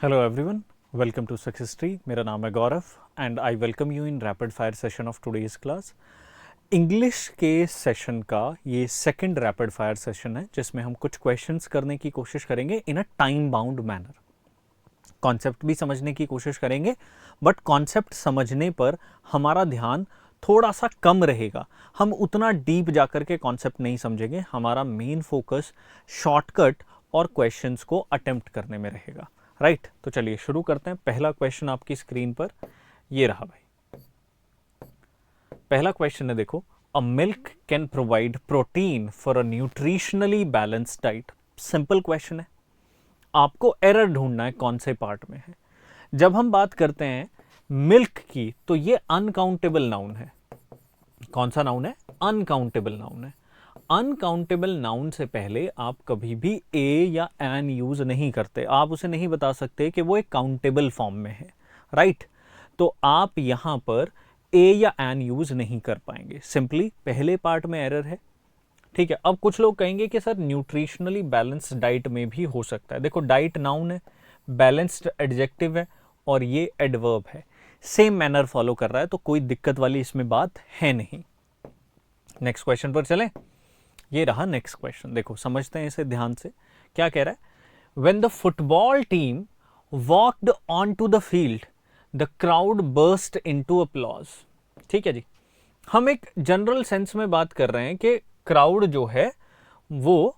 Hello everyone, welcome to success tree. मेरा नाम है Gaurav and I welcome you in rapid fire session of today's class. English के session का ये second rapid fire session है जिसमें हम कुछ क्वेश्चंस करने की कोशिश करेंगे in a time bound manner. Concept भी समझने की कोशिश करेंगे, बट कॉन्सेप्ट समझने पर हमारा ध्यान थोड़ा सा कम रहेगा। हम उतना डीप जाकर के कॉन्सेप्ट नहीं समझेंगे। हमारा मेन फोकस शॉर्टकट और क्वेश्चंस को अटेम्प्ट करने में रहेगा। राइट, तो चलिए शुरू करते हैं। पहला क्वेश्चन आपकी स्क्रीन पर ये रहा भाई। पहला क्वेश्चन है, देखो, a milk can provide protein for a nutritionally balanced diet. Simple question है, आपको एरर ढूंढना है कौन से पार्ट में है। जब हम बात करते हैं मिल्क की तो ये अनकाउंटेबल नाउन है। कौन सा नाउन है? अनकाउंटेबल नाउन है। अनकाउंटेबल नाउन से पहले आप कभी भी ए या एन यूज नहीं करते। आप उसे नहीं बता सकते कि वो एक काउंटेबल फॉर्म में है। राइट, तो आप यहां पर ए या एन यूज नहीं कर पाएंगे। सिंपली पहले पार्ट में एरर है। ठीक है, अब कुछ लोग कहेंगे कि सर न्यूट्रिशनली बैलेंस्ड डाइट में भी हो सकता है। देखो, डाइट नाउन है, बैलेंस्ड एडजेक्टिव है और ये एडवर्ब है। सेम मैनर फॉलो कर रहा है, तो कोई दिक्कत वाली इसमें बात है नहीं। नेक्स्ट क्वेश्चन पर चलें। ये रहा नेक्स्ट क्वेश्चन, देखो समझते हैं इसे ध्यान से। क्या कह रहा है? When the football team walked on to the field the crowd burst into applause. ठीक है जी, हम एक जनरल सेंस में बात कर रहे हैं कि क्राउड जो है वो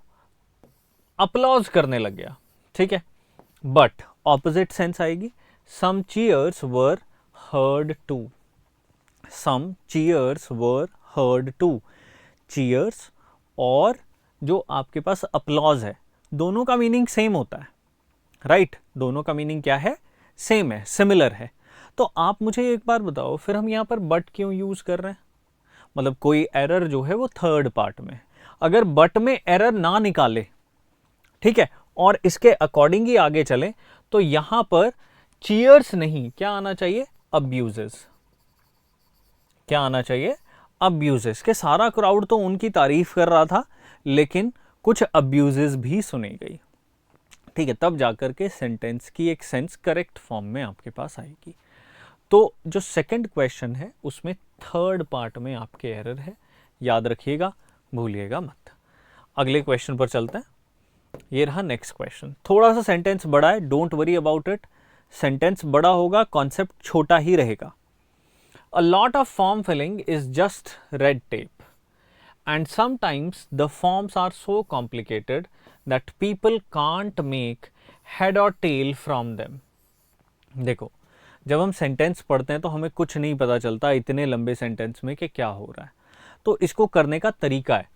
अपलॉज करने लग गया। ठीक है, बट ऑपोजिट सेंस आएगी। Some cheers were heard too. Some cheers were heard too. Cheers और जो आपके पास अपलॉज है, दोनों का मीनिंग सेम होता है। राइट, दोनों का मीनिंग क्या है? सेम है, सिमिलर है। तो आप मुझे एक बार बताओ, फिर हम यहां पर बट क्यों यूज कर रहे हैं? मतलब कोई एरर जो है वो थर्ड पार्ट में। अगर बट में एरर ना निकाले, ठीक है, और इसके अकॉर्डिंग ही आगे चले, तो यहां पर चीयर्स नहीं, क्या आना चाहिए? अब्यूजेस। क्या आना चाहिए? अब्यूजेस। के सारा क्राउड तो उनकी तारीफ कर रहा था, लेकिन कुछ अब्यूजेस भी सुनी गई। ठीक है, तब जाकर के सेंटेंस की एक सेंस करेक्ट फॉर्म में आपके पास आएगी। तो जो सेकंड क्वेश्चन है उसमें थर्ड पार्ट में आपके एरर है, याद रखिएगा, भूलिएगा मत। अगले क्वेश्चन पर चलते हैं। ये रहा नेक्स्ट क्वेश्चन। थोड़ा सा सेंटेंस बड़ा है, don't worry about it. Sentence बड़ा होगा, कॉन्सेप्ट छोटा ही रहेगा। A lot of form filling is just red tape, and sometimes the forms are so complicated that people can't make head or tail from them. देखो, जब हम sentence पढ़ते हैं तो हमें कुछ नहीं पता चलता इतने लंबे सेंटेंस में कि क्या हो रहा है। तो इसको करने का तरीका है,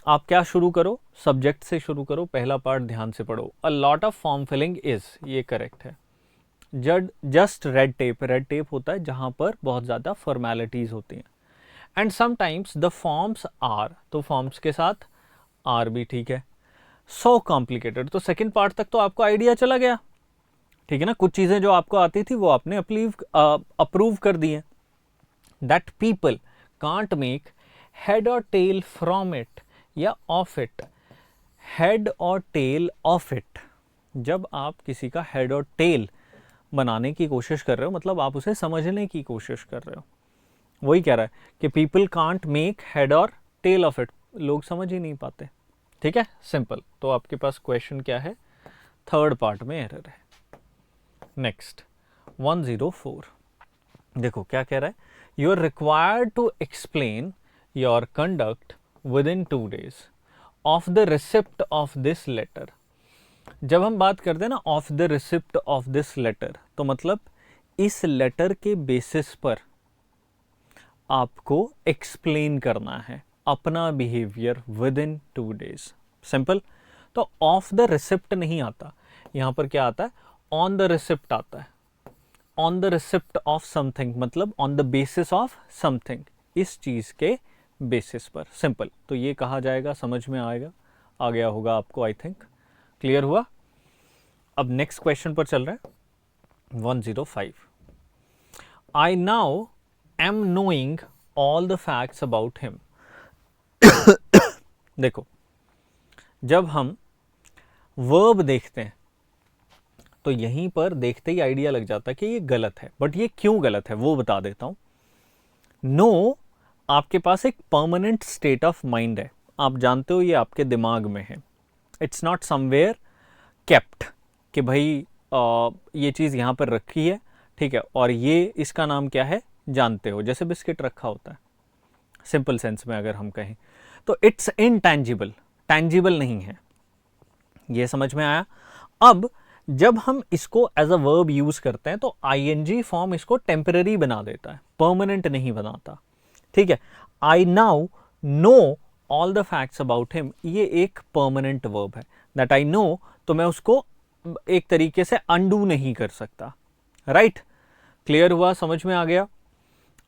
आप क्या शुरू करो, सब्जेक्ट से शुरू करो। पहला पार्ट ध्यान से पढ़ो। A lot of form filling is, ये करेक्ट है। Just red tape, red tape होता है जहां पर बहुत ज़्यादा फॉर्मेलिटीज़ होती हैं। And sometimes the forms are, तो फॉर्म्स के साथ आर भी ठीक है। सो कॉम्प्लिकेटेड, तो सेकंड पार्ट तक तो आपको आइडिया चला गया। ठीक है ना, कुछ चीज़ें जो आपको आती थी वो आपने अप्रूव कर दी हैं। That people can't make head और टेल फ्रॉम इट या ऑफ इट। हेड और टेल ऑफ इट, जब आप किसी का हेड और टेल बनाने की कोशिश कर रहे हो, मतलब आप उसे समझने की कोशिश कर रहे हो। वही कह रहा है कि पीपल कांट मेक हेड और टेल ऑफ इट, लोग समझ ही नहीं पाते। ठीक है, सिंपल। तो आपके पास क्वेश्चन क्या है? थर्ड पार्ट में एरर है। नेक्स्ट 104, देखो क्या कह रहा है। You are required to explain your conduct within 2 days of the receipt of this letter. जब हम बात करते हैं ना of the receipt of this letter, तो मतलब इस लेटर के बेसिस पर आपको एक्सप्लेन करना है अपना behaviour with in 2 days। Simple. तो ऑफ द रिसिप्ट नहीं आता, यहां पर क्या आता है? ऑन द रिसिप्ट आता है। On the receipt of something, मतलब on the basis of something, इस चीज के बेसिस पर। सिंपल। तो ये कहा जाएगा, समझ में आएगा, आ गया होगा आपको, आई थिंक क्लियर हुआ। अब नेक्स्ट क्वेश्चन पर चल रहे हैं। 105, I now am knowing all the facts about him. देखो, जब हम वर्ब देखते हैं तो यहीं पर देखते ही आइडिया लग जाता है कि ये गलत है, बट ये क्यों गलत है वो बता देता हूं। नो आपके पास एक परमानेंट स्टेट ऑफ माइंड है, आप जानते हो ये आपके दिमाग में है, इट्स नॉट समवेयर केप्ट कि भाई ये चीज़ यहाँ पर रखी है, ठीक है, और ये इसका नाम क्या है जानते हो, जैसे बिस्किट रखा होता है सिंपल सेंस में अगर हम कहें, तो इट्स इनटैंजिबल, टैंजिबल नहीं है। ये समझ में आया। अब जब हम इसको एज अ वर्ब यूज करते हैं तो आईएनजी फॉर्म इसको टेम्पररी बना देता है, परमानेंट नहीं बनाता, ठीक है। I now know all the facts about him, ये एक परमानेंट वर्ब है। दैट आई नो, तो मैं उसको एक तरीके से अनडू नहीं कर सकता, राइट। क्लियर हुआ, समझ में आ गया।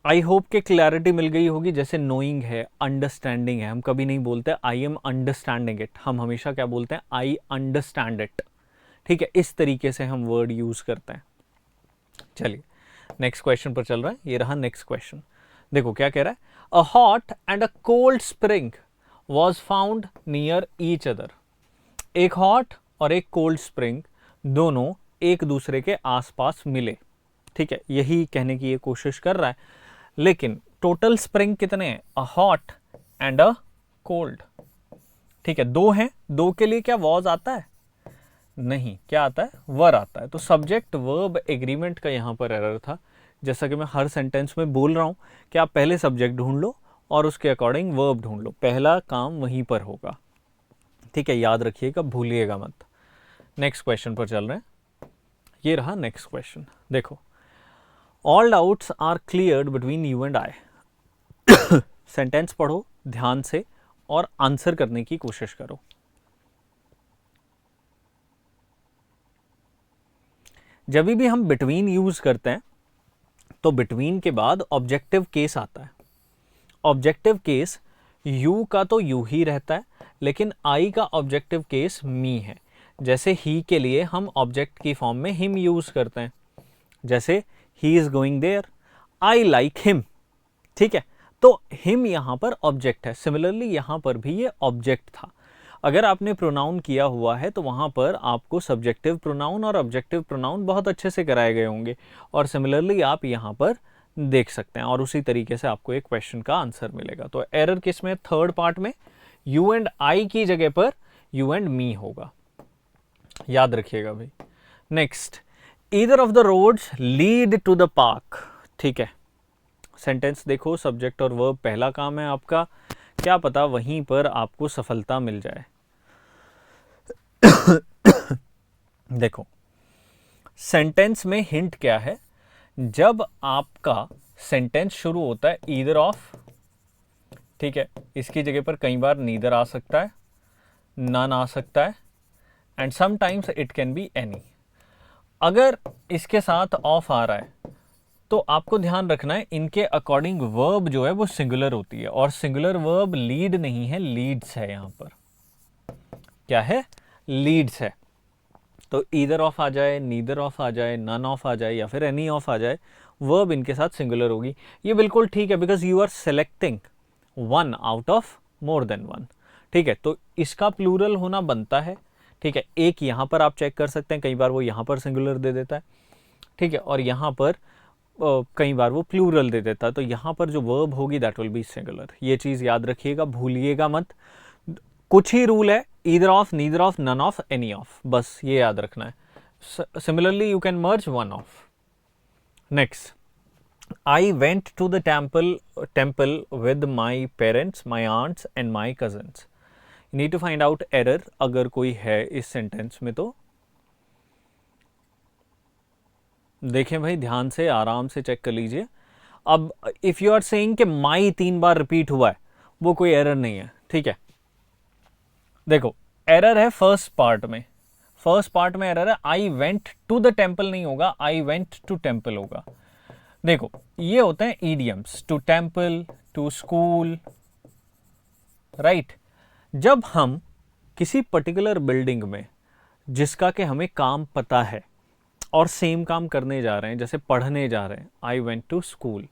आई होप के क्लैरिटी मिल गई होगी। जैसे नोइंग है, अंडरस्टैंडिंग है, हम कभी नहीं बोलते आई एम अंडरस्टैंडिंग इट, हम हमेशा क्या बोलते हैं, आई अंडरस्टैंड इट, ठीक है। इस तरीके से हम वर्ड यूज करते हैं। चलिए नेक्स्ट क्वेश्चन पर चल रहा है, ये रहा नेक्स्ट क्वेश्चन। देखो क्या कह रहा है, a hot and a cold spring was found near each other. एक हॉट और एक कोल्ड स्प्रिंग दोनों एक दूसरे के आसपास मिले, ठीक है, यही कहने की ये कोशिश कर रहा है। लेकिन टोटल स्प्रिंग कितने हैं, a hot and a cold, ठीक है, दो हैं, दो के लिए क्या वॉज आता है, नहीं, क्या आता है, वर आता है। तो सब्जेक्ट वर्ब एग्रीमेंट का यहां पर एरर था। जैसा कि मैं हर सेंटेंस में बोल रहा हूं कि आप पहले सब्जेक्ट ढूंढ लो और उसके अकॉर्डिंग वर्ब ढूंढ लो, पहला काम वहीं पर होगा, ठीक है, याद रखिएगा, भूलिएगा मत। नेक्स्ट क्वेश्चन पर चल रहे हैं, ये रहा नेक्स्ट क्वेश्चन। देखो, all doubts are cleared between you and I. Sentence पढ़ो ध्यान से और आंसर करने की कोशिश करो। जब भी हम बिटवीन यूज करते हैं तो बिटवीन के बाद ऑब्जेक्टिव केस आता है। ऑब्जेक्टिव केस यू का तो यू ही रहता है, लेकिन आई का ऑब्जेक्टिव केस मी है। जैसे ही के लिए हम ऑब्जेक्ट की फॉर्म में हिम यूज करते हैं, जैसे ही is going there, I like him, ठीक है, तो हिम यहां पर ऑब्जेक्ट है। सिमिलरली यहां पर भी ये ऑब्जेक्ट था। अगर आपने प्रोनाउन किया हुआ है तो वहां पर आपको सब्जेक्टिव प्रोनाउन और ऑब्जेक्टिव प्रोनाउन बहुत अच्छे से कराए गए होंगे, और सिमिलरली आप यहां पर देख सकते हैं, और उसी तरीके से आपको एक क्वेश्चन का आंसर मिलेगा। तो एरर किस में, थर्ड पार्ट में, यू एंड आई की जगह पर यू एंड मी होगा, याद रखिएगा भाई। Next, either of the roads lead to the park, ठीक है। सेंटेंस देखो, सब्जेक्ट और वर्ब पहला काम है आपका, क्या पता वहीं पर आपको सफलता मिल जाए। देखो सेंटेंस में हिंट क्या है, जब आपका सेंटेंस शुरू होता है ईदर ऑफ, ठीक है, इसकी जगह पर कई बार नीदर आ सकता है, नन आ सकता है, and sometimes it can be any. अगर इसके साथ ऑफ आ रहा है तो आपको ध्यान रखना है, इनके अकॉर्डिंग वर्ब जो है वो सिंगुलर होती है, और सिंगुलर वर्ब लीड नहीं है, लीड्स है। यहां पर क्या है, लीड्स है। तो ईदर ऑफ आ जाए, नीदर ऑफ आ जाए, नन ऑफ आ जाए, या फिर एनी ऑफ आ जाए, वर्ब इनके साथ सिंगुलर होगी। ये बिल्कुल ठीक है, because you are selecting one out of more than one, ठीक है, तो इसका प्लूरल होना बनता है, ठीक है। एक यहां पर आप चेक कर सकते हैं, कई बार वो यहां पर सिंगुलर दे देता है, ठीक है, और यहां पर कई बार वो प्लूरल दे देता है, तो यहां पर जो वर्ब होगी दैट विल बी सिंगुलर। ये चीज याद रखिएगा, भूलिएगा मत। कुछ ही रूल है, either of, neither of, none of, any of, बस ये याद रखना है। Similarly you can merge one of. Next, I went to the temple with my parents, my aunts and my cousins. Need to find out error अगर कोई है इस sentence में। तो देखें भाई, ध्यान से आराम से चेक कर लीजिए। अब इफ यू आर सेइंग कि माई 3 बार रिपीट हुआ है, वो कोई एरर नहीं है, ठीक है। देखो एरर है फर्स्ट पार्ट में, फर्स्ट पार्ट में एरर है, आई वेंट टू द टेम्पल नहीं होगा, आई वेंट टू टेम्पल होगा। देखो ये होते हैं idioms, to temple, to school, right. जब हम किसी पर्टिकुलर बिल्डिंग में जिसका कि हमें काम पता है और सेम काम करने जा रहे हैं, जैसे पढ़ने जा रहे हैं, आई वेंट टू स्कूल,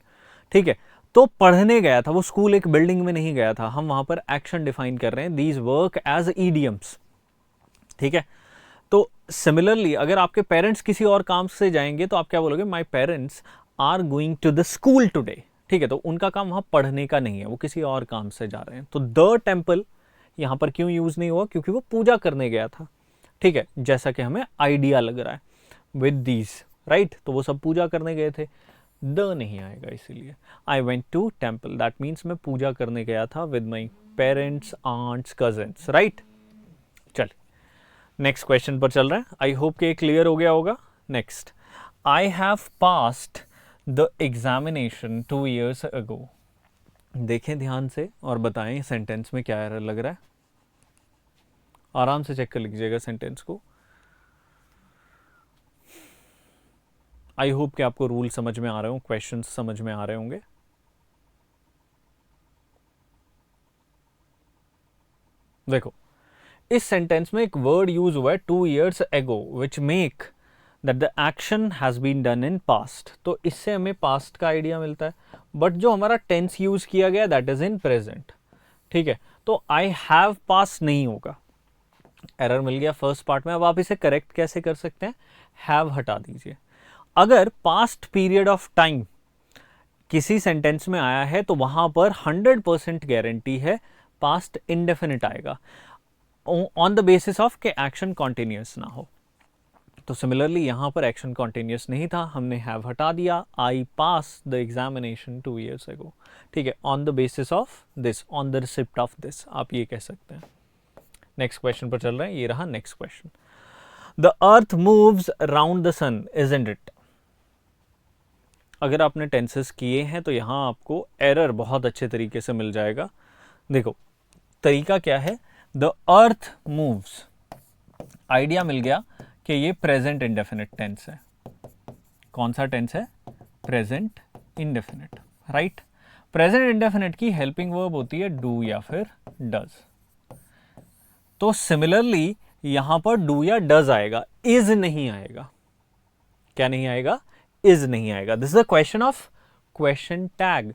ठीक है, तो पढ़ने गया था, वो स्कूल एक बिल्डिंग में नहीं गया था, हम वहां पर एक्शन डिफाइन कर रहे हैं, दीज वर्क एज ईडियम्स, ठीक है। तो सिमिलरली अगर आपके पेरेंट्स किसी और काम से जाएंगे तो आप क्या बोलोगे, my parents are going to the school today. ठीक है, तो उनका काम वहां पढ़ने का नहीं है, वो किसी और काम से जा रहे हैं। तो द टेम्पल यहां पर क्यों यूज नहीं हुआ, क्योंकि वो पूजा करने गया था। ठीक है, जैसा कि हमें आइडिया लग रहा है विद दीज, राइट, तो वो सब पूजा करने गए थे, द नहीं आएगा इसीलिए। I went to temple, that means मैं पूजा करने गया था with my parents, aunts, cousins, right. चल नेक्स्ट क्वेश्चन पर चल रहे हैं, आई होप कि क्लियर हो गया होगा। Next, I have passed the examination 2 years ago। देखें ध्यान से और बताएं सेंटेंस में क्या एरर लग रहा है, आराम से चेक कर लीजिएगा सेंटेंस को। आई होप कि आपको रूल समझ में आ रहे हो, क्वेश्चंस समझ में आ रहे होंगे। देखो इस सेंटेंस में एक वर्ड यूज हुआ है 2 years ago which make that the action has been done in past, तो इससे हमें पास्ट का आइडिया मिलता है। बट जो हमारा टेंस यूज किया गया दैट इज इन प्रेजेंट। ठीक है, तो आई हैव पास नहीं होगा, एरर मिल गया फर्स्ट पार्ट में। अब आप इसे करेक्ट कैसे कर सकते हैं, हैव हटा दीजिए। अगर पास्ट पीरियड ऑफ टाइम किसी सेंटेंस में आया है तो वहां पर 100% गारंटी है पास्ट इंडेफिनिट आएगा, ऑन द बेसिस ऑफ के एक्शन कॉन्टिन्यूस ना हो। तो सिमिलरली यहां पर एक्शन कॉन्टिन्यूस नहीं था, हमने हैव हटा दिया, आई पास द एग्जामिनेशन 2 years ago। ठीक है, on the basis of this, on the receipt of this, आप ये कह सकते हैं। नेक्स्ट क्वेश्चन पर चल रहे हैं, ये रहा next question. The earth moves around the sun isn't it. अगर आपने टेंसेस किए हैं तो यहां आपको एरर बहुत अच्छे तरीके से मिल जाएगा। देखो तरीका क्या है, द अर्थ मूव्स, आइडिया मिल गया कि ये प्रेजेंट इंडेफिनिट टेंस है। कौन सा टेंस है, present indefinite, right. Present indefinite की हेल्पिंग वर्ब होती है डू या फिर डज। तो सिमिलरली यहां पर डू या डज आएगा, इज नहीं आएगा। क्या नहीं आएगा, इज नहीं आएगा। This is a question of question tag.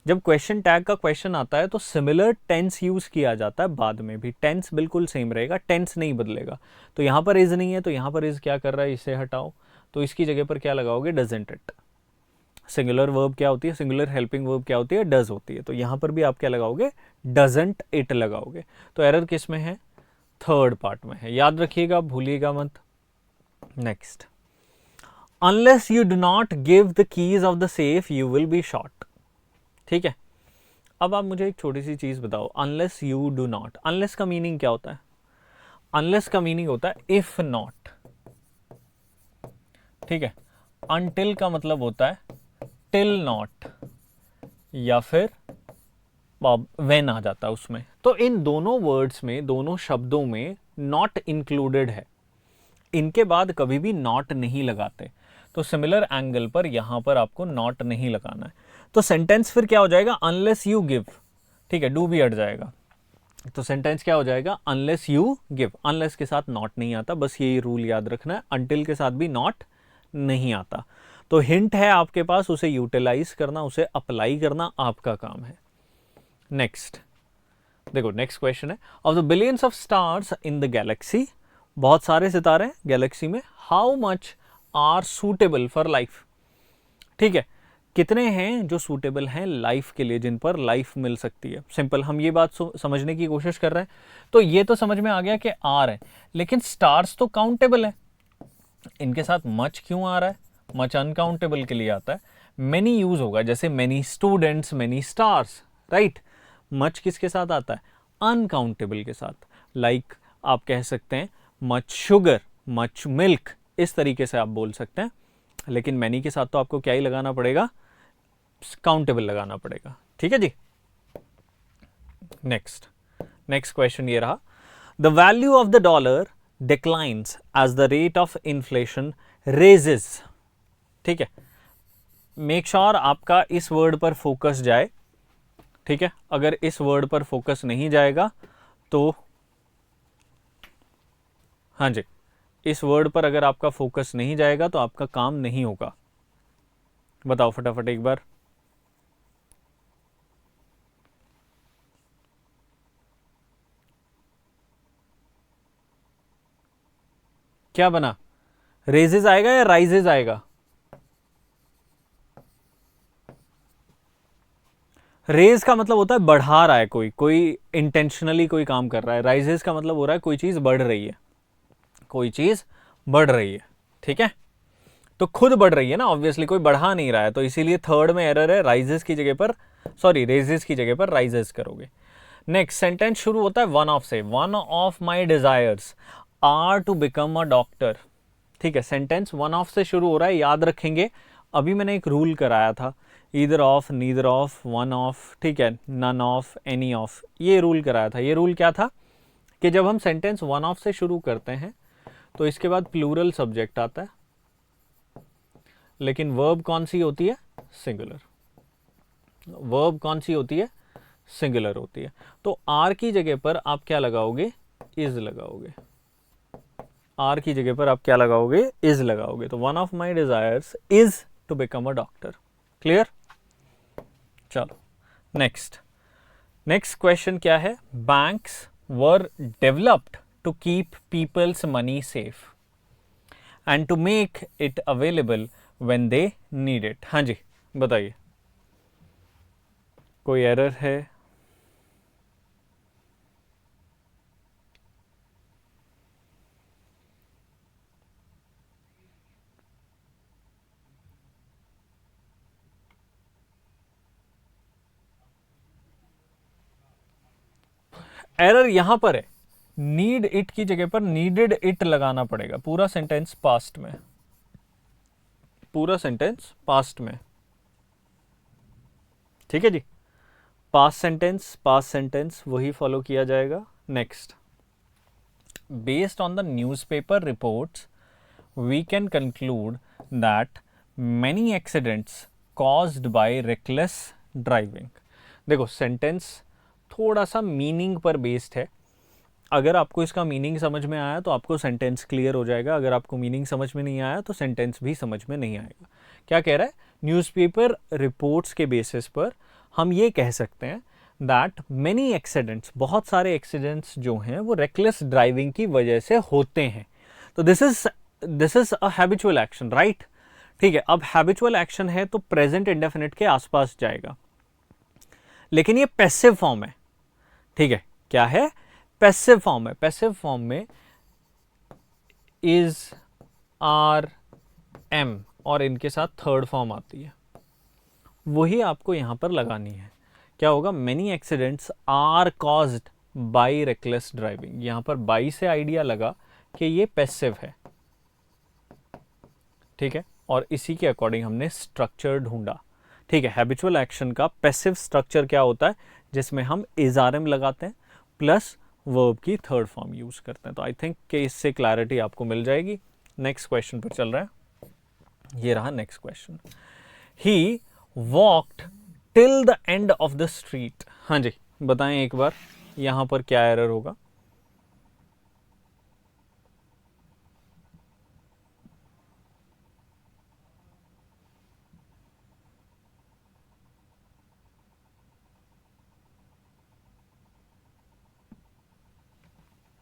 जब क्वेश्चन टैग का क्वेश्चन आता है तो सिमिलर टेंस यूज किया जाता है, बाद में भी टेंस बिल्कुल सेम रहेगा, टेंस नहीं बदलेगा। तो यहां पर इज नहीं है, तो यहां पर इज क्या कर रहा है, इसे हटाओ, तो इसकी जगह पर क्या लगाओगे, डजंट इट। सिंगुलर वर्ब क्या होती है, सिंगुलर हेल्पिंग वर्ब क्या होती है, डज होती है, तो यहां पर भी आप क्या लगाओगे, डजंट इट लगाओगे। तो एरर किस में है, थर्ड पार्ट में है, याद रखिएगा, भूलिएगा मत। Next, unless you do not give the keys of the safe you will be shot. ठीक है, अब आप मुझे एक छोटी सी चीज बताओ, unless you do not, unless का मीनिंग क्या होता है, अनलेस का मीनिंग होता है इफ नॉट। ठीक है, अनटिल का मतलब होता है टिल नॉट या फिर वेन आ जाता है उसमें। तो इन दोनों वर्ड्स में, दोनों शब्दों में नॉट इंक्लूडेड है, इनके बाद कभी भी नॉट नहीं लगाते। तो सिमिलर एंगल पर यहां पर आपको नॉट नहीं लगाना है। तो सेंटेंस फिर क्या हो जाएगा, अनलेस यू गिव। ठीक है, डू भी हट जाएगा, तो सेंटेंस क्या हो जाएगा, अनलेस यू गिव। अनलेस के साथ नॉट नहीं आता, बस यही रूल याद रखना है, अनटिल के साथ भी नॉट नहीं आता। तो हिंट है आपके पास, उसे यूटिलाइज करना, उसे अप्लाई करना आपका काम है। नेक्स्ट देखो, नेक्स्ट क्वेश्चन है, of the billions of stars in the galaxy, बहुत सारे सितारे हैं गैलेक्सी में, how much are suitable for life. ठीक है, कितने हैं जो सूटेबल हैं लाइफ के लिए, जिन पर लाइफ मिल सकती है। सिंपल, हम ये बात समझने की कोशिश कर रहे हैं। तो ये तो समझ में आ गया कि आर है, लेकिन स्टार्स तो काउंटेबल है, इनके साथ मच क्यों आ रहा है, मच अनकाउंटेबल के लिए आता है। मेनी यूज होगा, जैसे many students, many stars, right. Much किसके साथ आता है, अनकाउंटेबल के साथ। लाइक आप कह सकते हैं मच शुगर, मच मिल्क, इस तरीके से आप बोल सकते हैं। लेकिन मैनी के साथ तो आपको क्या ही लगाना पड़ेगा, काउंटेबल लगाना पड़ेगा। ठीक है जी। नेक्स्ट नेक्स्ट क्वेश्चन ये रहा, the value of the dollar declines as the rate of inflation raises. ठीक है, मेक श्योर आपका इस वर्ड पर फोकस जाए। ठीक है, अगर इस वर्ड पर फोकस नहीं जाएगा तो, हाँ जी, इस वर्ड पर अगर आपका फोकस नहीं जाएगा तो आपका काम नहीं होगा। बताओ फटाफट एक बार। क्या बना, रेजेस आएगा या राइजेस आएगा? रेज का मतलब होता है बढ़ा रहा है, कोई इंटेंशनली कोई काम कर रहा है। राइजेस का मतलब हो रहा है कोई चीज बढ़ रही है, कोई चीज बढ़ रही है। ठीक है, तो खुद बढ़ रही है ना, ऑब्वियसली कोई बढ़ा नहीं रहा है, तो इसीलिए थर्ड में एरर है, राइजेस की जगह पर, सॉरी रेजेस की जगह पर राइजेस करोगे। नेक्स्ट सेंटेंस शुरू होता है वन ऑफ से, one of my desires are to become a doctor. ठीक है, सेंटेंस वन ऑफ से शुरू हो रहा है, याद रखेंगे अभी मैंने एक रूल कराया था, either of, neither of, one of, ठीक है, नन ऑफ, एनी ऑफ, ये रूल कराया था। ये रूल क्या था कि जब हम सेंटेंस वन ऑफ से शुरू करते हैं तो इसके बाद प्लूरल सब्जेक्ट आता है, लेकिन वर्ब कौन सी होती है, सिंगुलर। वर्ब कौन सी होती है, सिंगुलर होती है। तो आर की जगह पर आप क्या लगाओगे, इज लगाओगे। आर की जगह पर आप क्या लगाओगे, इज लगाओगे। तो one of my desires is to become a doctor. Clear? चलो नेक्स्ट, नेक्स्ट क्वेश्चन क्या है, banks were developed to keep people's money safe and to make it available when they need it. हाँ जी बताइए, कोई error है? Error यहां पर है, नीड इट की जगह पर नीडेड इट लगाना पड़ेगा। पूरा सेंटेंस पास्ट में, पूरा सेंटेंस पास्ट में। ठीक है जी, पास्ट सेंटेंस वही फॉलो किया जाएगा। Next, based on the newspaper reports we can conclude that many accidents caused by reckless driving. देखो सेंटेंस थोड़ा सा मीनिंग पर बेस्ड है, अगर आपको इसका मीनिंग समझ में आया तो आपको सेंटेंस क्लियर हो जाएगा, अगर आपको मीनिंग समझ में नहीं आया तो सेंटेंस भी समझ में नहीं आएगा। क्या कह रहा है, न्यूज़पेपर रिपोर्ट्स के बेसिस पर हम ये कह सकते हैं दैट मेनी एक्सीडेंट्स, बहुत सारे एक्सीडेंट्स जो हैं वो रेकलेस ड्राइविंग की वजह से होते हैं। तो this is a habitual action, right? ठीक है, अब हैबिचुअल एक्शन है तो प्रेजेंट इंडेफिनिट के आसपास जाएगा, लेकिन ये पैसिव फॉर्म है। ठीक है, क्या है, पैसिव फॉर्म है। पैसिव फॉर्म में इज, आर, एम और इनके साथ थर्ड फॉर्म आती है, वही आपको यहां पर लगानी है। क्या होगा, many accidents are caused by reckless driving. यहां पर बाई से आइडिया लगा कि ये पैसिव है। ठीक है, और इसी के अकॉर्डिंग हमने स्ट्रक्चर ढूंढा। ठीक है, हैबिचुअल एक्शन का पैसिव स्ट्रक्चर क्या होता है, जिसमें हम इज आर एम लगाते हैं प्लस वर्ब की थर्ड फॉर्म यूज करते हैं। तो आई थिंक कि इससे क्लैरिटी आपको मिल जाएगी। नेक्स्ट क्वेश्चन पर चल रहा है, ये रहा next question. He walked till the end of the street. हाँ जी बताएं एक बार, यहां पर क्या एरर होगा?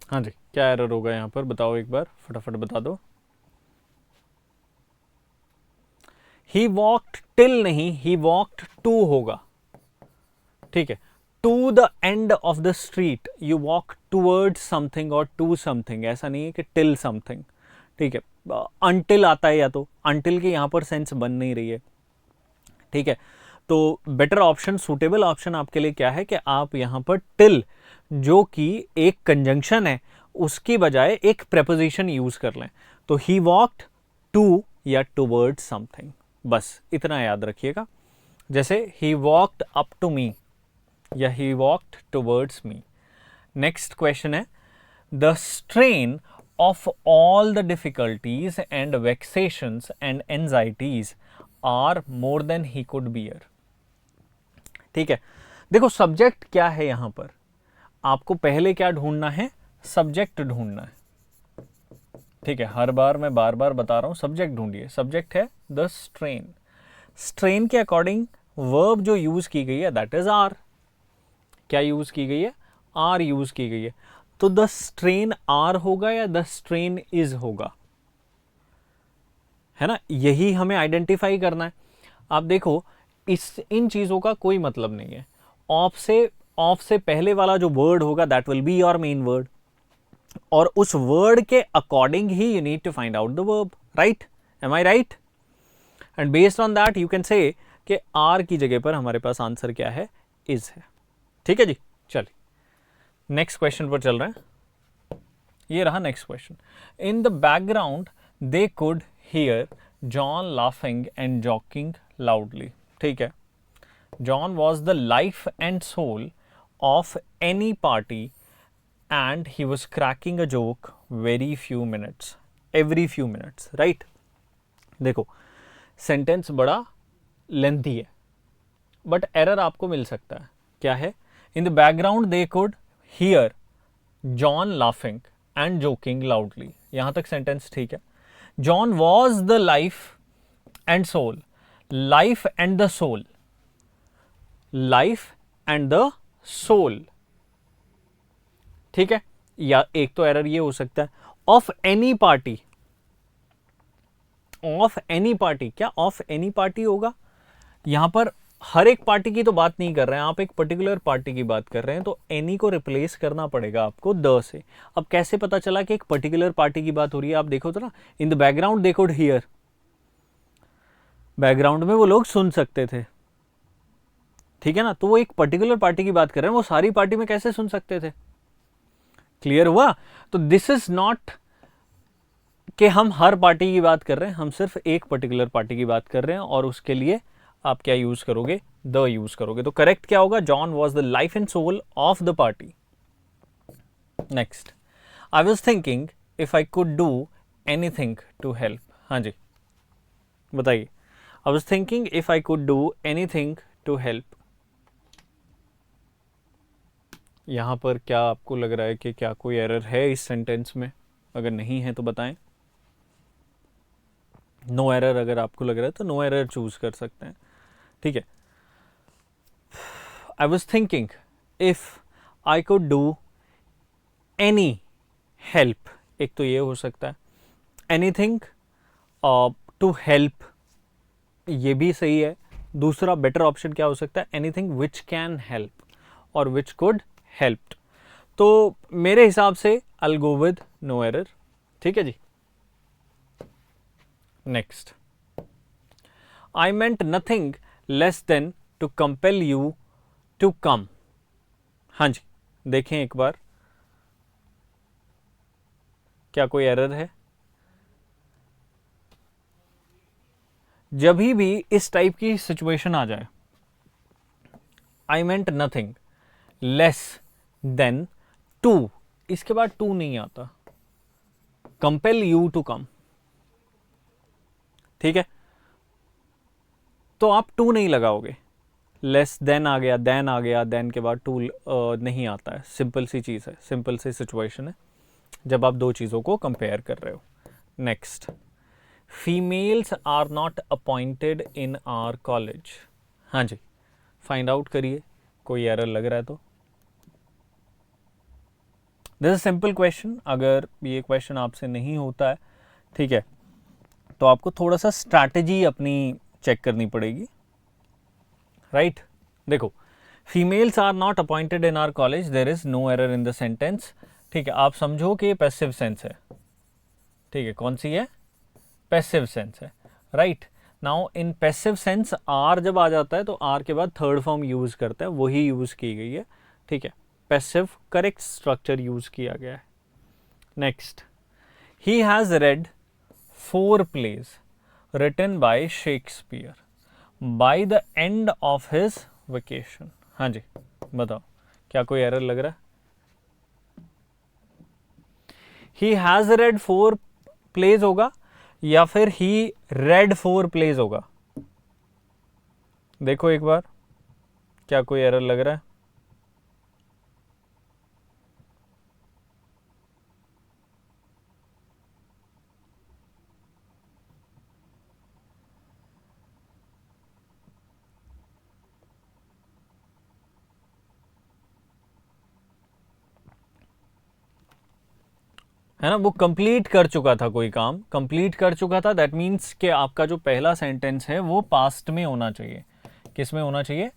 हाँ जी, क्या एरर होगा यहां पर, बताओ एक बार, फटाफट बता दो। ही वॉक्ड टिल नहीं, ही वॉक्ड टू होगा। ठीक है, to the end of the street, you walk towards something और टू समथिंग, ऐसा नहीं है कि टिल समथिंग। ठीक है, अनटिल आता है, या तो अनटिल की यहां पर सेंस बन नहीं रही है। ठीक है, तो बेटर ऑप्शन, सुटेबल ऑप्शन आपके लिए क्या है कि आप यहां पर टिल, जो कि एक कंजंक्शन है, उसकी बजाय एक प्रेपोजिशन यूज कर लें। तो ही वॉक्ड टू या टूवर्ड्स समथिंग, बस इतना याद रखिएगा। जैसे he walked up to me या he walked towards me. Next question है, the strain of all the difficulties and vexations and anxieties are more than he could bear. ठीक है, देखो सब्जेक्ट क्या है यहां पर, आपको पहले क्या ढूंढना है, सब्जेक्ट ढूंढना है। ठीक है, हर बार मैं बार बार बता रहा हूं, सब्जेक्ट ढूंढिए। सब्जेक्ट है द स्ट्रेन, स्ट्रेन के अकॉर्डिंग वर्ब जो यूज की गई है दैट इज आर। क्या यूज की गई है, आर यूज की गई है। तो द स्ट्रेन आर होगा या द स्ट्रेन इज होगा? है ना, यही हमें आइडेंटिफाई करना है। आप देखो इन चीज़ों का कोई मतलब नहीं है। ऑफ से पहले वाला जो वर्ड होगा that will be your main word, और उस वर्ड के अकॉर्डिंग ही you need to find out the verb, right? Am I right? And based on that you can say कि आर की जगह पर हमारे पास आंसर क्या है, इज है। ठीक है जी, चलिए नेक्स्ट क्वेश्चन पर चल रहे हैं। ये रहा next question. In the background they could hear John laughing and joking loudly. ठीक है, John was the life and soul of any party and he was cracking a joke very few minutes, every few minutes, right? देखो sentence बड़ा lengthy है, but error आपको मिल सकता है। क्या है? In the background they could hear John laughing and joking loudly, यहां तक सेंटेंस ठीक है। John was the life and soul, life and the soul, life and the soul, ठीक है। या एक तो एरर ये हो सकता है of any party, of any party, क्या ऑफ एनी पार्टी होगा? यहां पर हर एक पार्टी की तो बात नहीं कर रहे हैं आप, एक पर्टिकुलर पार्टी की बात कर रहे हैं, तो एनी को रिप्लेस करना पड़ेगा आपको द से। अब कैसे पता चला कि एक पर्टिकुलर पार्टी की बात हो रही है? आप देखो तो ना, इन the background they could here, background में वो लोग सुन सकते थे, ठीक है ना, तो वो एक पर्टिकुलर पार्टी की बात कर रहे हैं, वो सारी पार्टी में कैसे सुन सकते थे? क्लियर हुआ? तो दिस इज नॉट कि हम हर पार्टी की बात कर रहे हैं, हम सिर्फ एक पर्टिकुलर पार्टी की बात कर रहे हैं, और उसके लिए आप क्या यूज करोगे? द यूज करोगे। तो करेक्ट क्या होगा? John was the life and soul of the party. Next, I was thinking if I could do anything to help. हाँ जी, बताइए। I was thinking if I could do anything to help, यहां पर क्या आपको लग रहा है कि क्या कोई एरर है इस सेंटेंस में? अगर नहीं है तो बताएं। नो एरर अगर आपको लग रहा है तो नो एरर चूज कर सकते हैं, ठीक है। आई was thinking if I could do any help, एक तो ये हो सकता है। एनीथिंग टू हेल्प, ये भी सही है। दूसरा बेटर ऑप्शन क्या हो सकता है? एनीथिंग विच कैन हेल्प और विच कुड हेल्प। तो मेरे हिसाब से I go with no error, ठीक है जी। Next, I meant nothing less than to compel you to come. हाँ जी, देखें एक बार, क्या कोई एरर है? जब भी इस टाइप की सिचुएशन आ जाए, आई meant nothing less than to, इसके बाद टू नहीं आता, कंपेल यू टू कम, ठीक है। तो आप टू नहीं लगाओगे, लेस देन आ गया, देन आ गया, देन के बाद टू नहीं आता है। सिंपल सी चीज़ है, सिंपल सी सिचुएशन है जब आप दो चीज़ों को कंपेयर कर रहे हो। Next, females are not appointed in our college. हाँ जी, फाइंड आउट करिए, कोई एरर लग रहा है तो। दिस इज सिंपल क्वेश्चन, अगर ये क्वेश्चन आपसे नहीं होता है, ठीक है, तो आपको थोड़ा सा स्ट्रैटेजी अपनी चेक करनी पड़ेगी, राइट? देखो, females are not appointed in our college, there is no error in the sentence, ठीक है। आप समझो कि ये पैसिव सेंस है, ठीक है। कौन सी है? पैसिव सेंस है, right. Now in passive sense are जब आ जाता है तो आर के बाद थर्ड फॉर्म यूज करता है, वही यूज की गई है, ठीक है। पैसिव करेक्ट स्ट्रक्चर यूज किया गया है। Next, he has red 4 plays written by Shakespeare by the end of his vacation। हाँ जी, बताओ, क्या कोई एरर लग रहा है? ही हैज रेड 4 plays होगा या फिर ही रेड 4 plays होगा? देखो एक बार, क्या कोई एरर लग रहा है? है ना, वो कंप्लीट कर चुका था, कोई काम कंप्लीट कर चुका था, दैट मीन्स कि आपका जो पहला सेंटेंस है वो पास्ट में होना चाहिए। किस में होना चाहिए?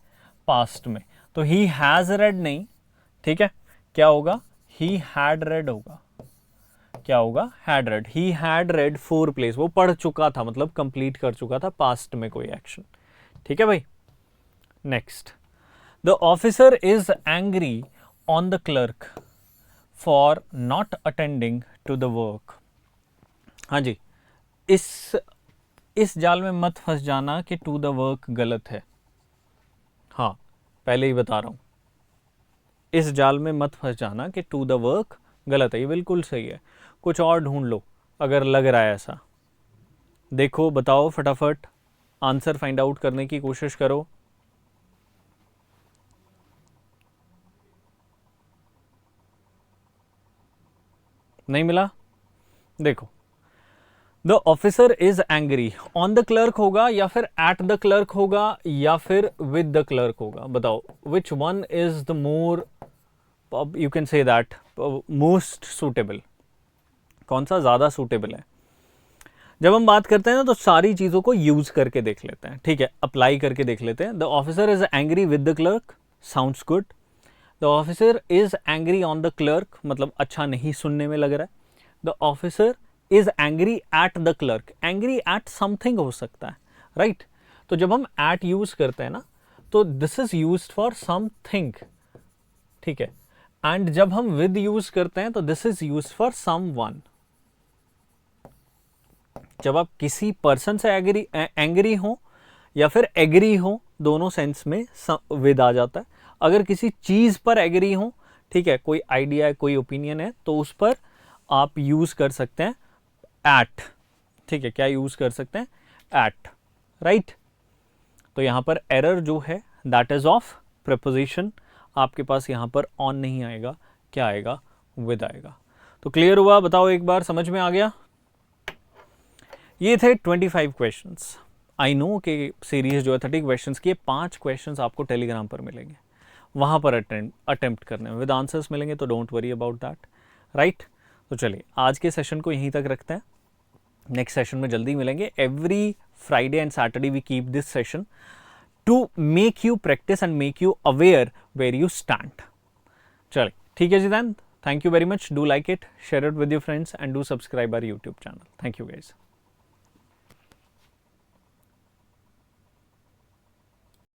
पास्ट में। तो ही हैज़ रेड नहीं, ठीक है, क्या होगा? ही हैड रेड होगा। क्या होगा? Had read. He had read 4 place, वो पढ़ चुका था, मतलब कंप्लीट कर चुका था, पास्ट में कोई एक्शन। ठीक है भाई। Next, the officer is angry on the clerk for not attending to the work. हाँ जी, इस जाल में मत फंस जाना कि टू द वर्क गलत है। हाँ, पहले ही बता रहा हूं, इस जाल में मत फंस जाना कि टू द वर्क गलत है, ये बिल्कुल सही है। कुछ और ढूंढ लो अगर लग रहा है ऐसा। देखो, बताओ फटाफट, आंसर फाइंड आउट करने की कोशिश करो। नहीं मिला? देखो, the officer is angry on the clerk होगा, या फिर एट द क्लर्क होगा, या फिर विद द क्लर्क होगा। बताओ which one is the more, you can say that, most suitable, कौन सा ज़्यादा सूटेबल है? जब हम बात करते हैं ना तो सारी चीज़ों को यूज करके देख लेते हैं, ठीक है, अप्लाई करके देख लेते हैं। The officer is angry with the clerk, sounds good. The officer is angry on the clerk, मतलब अच्छा नहीं सुनने में लग रहा है। The officer is angry at the clerk, angry at something हो सकता है, राइट? तो जब हम एट यूज करते हैं ना तो this is use for something, ठीक है। एंड जब हम विद यूज करते हैं तो this is use for someone. जब आप किसी पर्सन से एंग्री हो या फिर एग्री हो, दोनों सेंस में विद आ जाता है। अगर किसी चीज पर एग्री हो, ठीक है, कोई आइडिया है, कोई ओपिनियन है, तो उस पर आप यूज कर सकते हैं एट, ठीक है। क्या यूज कर सकते हैं? At, right. तो यहां पर एरर जो है दैट इज ऑफ प्रीपोजिशन, आपके पास यहां पर ऑन नहीं आएगा, क्या आएगा? विद आएगा। तो क्लियर हुआ? बताओ एक बार, समझ में आ गया? ये थे 25 क्वेश्चंस। आई नो कि सीरीज जो है 30 क्वेश्चंस की, 5 क्वेश्चंस आपको टेलीग्राम पर मिलेंगे, वहां पर अटेम्प्ट करने में विद आंसर्स मिलेंगे, तो don't worry about that, right. तो चलिए आज के सेशन को यहीं तक रखते हैं, नेक्स्ट सेशन में जल्दी मिलेंगे। Every Friday and Saturday we keep this session to make you practise and make you aware where you stand. चलिए ठीक है जी, then thank you very much, do like it, share it with your friends and do subscribe our YouTube channel. Thank you guys.